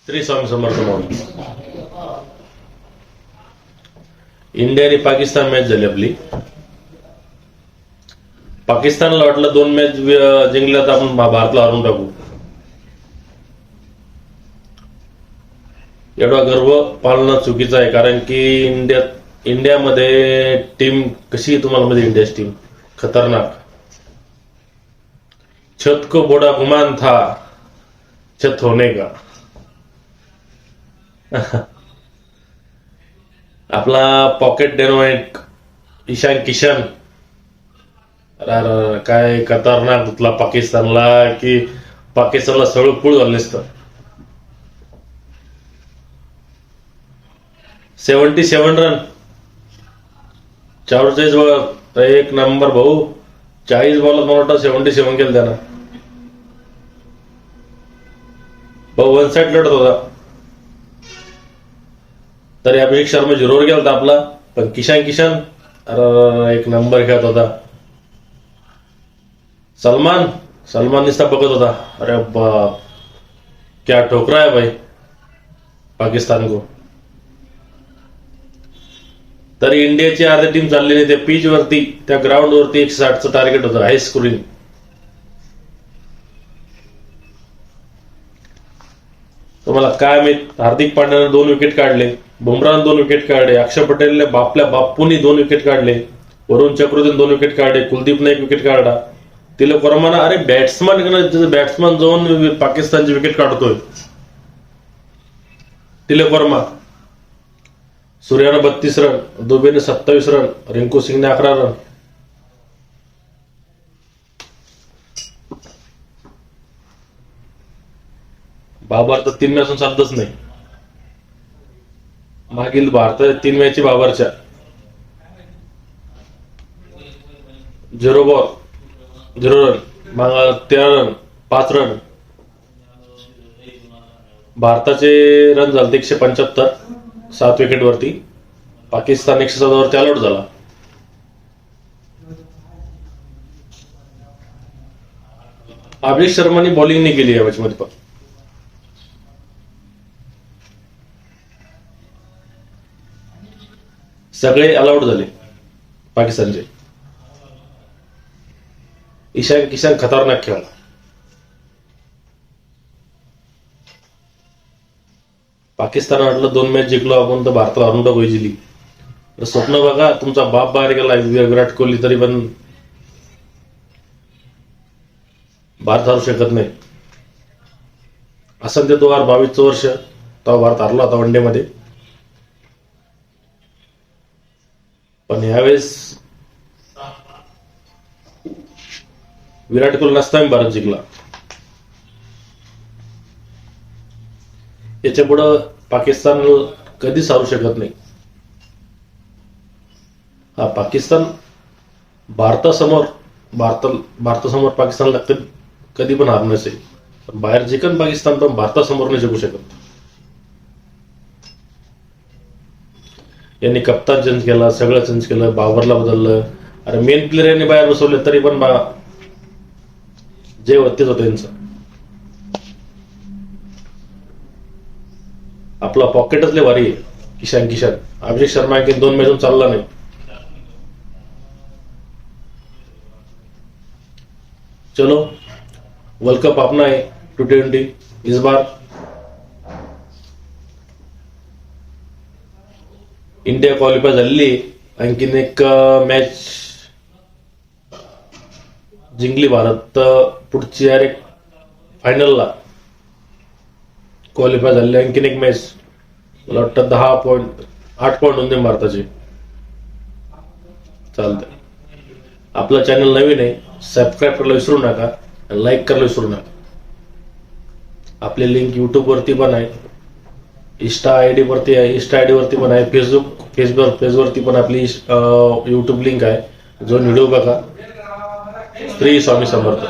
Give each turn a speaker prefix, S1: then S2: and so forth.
S1: श्री स्वामी समर्थ म्हणून इंडिया आणि पाकिस्तान मॅच झाली आपली. पाकिस्तानला वाटलं 2 मॅच जिंकल्या तर आपण भारतला हरवून टाकू. एवढा गर्व पाळणं चुकीचं आहे, कारण की इंडियामध्ये टीम कशी तुम्हाला मध्ये इंडियाची टीम खतरनाक. छत को बड़ा गुमान था छत होने का. आपला पॉकेट डेनोइट ईशान किशन काय खतरनाक तुला पाकिस्तानला, की पाकिस्तानला सगळं पूळ झालं नसतं. 77 रन 44 बॉल, एक नंबर भाऊ. 40 बॉलात मला वाटतं 77 केलं त्यानं. भाऊ 1 साइड लढत होता, तरी अभिषेक शर्मा 0वर गेला होता आपला, पण किशन एक नंबर खेळत होता. सलमान निस्ता बघत होता, अरे बाप क्या ठोकरा है भाई पाकिस्तान को. तरी इंडियाची अर्धी टीम चालली नाही. त्या पिच वरती, त्या ग्राउंड वरती 160चं टार्गेट होतं, हाय स्कोरिंग. तुम्हाला काय माहित, हार्दिक पांड्याने 2 विकेट काढले, बुमराहने 2 विकेट काढले, अक्षर पटेलने आपल्या बाप्पूनी 2 विकेट काढले, वरुण चक्रवर्तीने 2 विकेट काढले, कुलदीपने 1 विकेट काढला. तिलक वर्माने, अरे बॅट्समन जाऊन पाकिस्तानची विकेट काढतोय. तिलक वर्मा. सूर्याने 32 रन, दुबेने 27 रन, रिंकू सिंगने 11 रन. बाबर तर 3 मॅचून चालतच नाही. मागील भारतात 3 मॅची बाबरच्या 0 बॉल 0 रन, 13 रन 5 रन. भारताचे रन झाले 175 7 विकेट वरती. पाकिस्तान 114 वरती ऑल आउट झाला. अभिषेक शर्माने बॉलिंग नाही केली या मॅच मध्ये, पण सगळे ऑल आउट झाले पाकिस्तानचे. ईशान किशन खतरनाक खेळला. पाकिस्तान वाटलं 2 मॅच जिंकलो आपण तर भारताला हरून टाकू इजिली. स्वप्न बघा, तुमचा बाप बाहेर गेला विराट कोहली, तरी पण भारत हरू शकत नाही. असं ते 2022चं वर्ष तेव्हा भारत हरला होता वनडे मध्ये, पण यावेळेस विराट कोहली नसताना भारत जिंकला. याच्या पुढं पाकिस्तान कधीच हारू शकत नाही. हा पाकिस्तान भारतासमोर पाकिस्तानला कधी पण हार नसेल. बाहेर जिंकन पाकिस्तान, पण भारतासमोर नाही जिंकू शकत. यांनी कप्तान चेंज केला, सगळं चेंज केलं, बाबरला बदललं. अरे मेन प्लेअर यांनी बाहेर बसवले, तरी पण जे होतेच होतं यांचं. आपला पॉकेटच लय भारी आहे किशन. अभिषेक शर्मा की 2 मॅचून चालला नाही. चलो, वर्ल्ड कप अपना है T20 इस बार. इंडिया क्वालिफाय झालेली, आणखीन एक मॅच जिंकली भारत, तर पुढची डायरेक्ट फायनलला क्वालिफाय झाले. आणखीन एक मॅच, मला वाटतं 8 पॉईंट होते भारताचे. चालतंय. आपला चॅनल नवीन आहे, सबस्क्राईब करायला विसरू नका, लाईक करायला विसरू नका. आपली लिंक युट्यूब वरती पण आहे, इंस्टा आयडी वरती पण आहे, फेसवरती पण आपली युट्यूब लिंक आहे. जो व्हिडिओ बघा. श्री स्वामी समर्थ.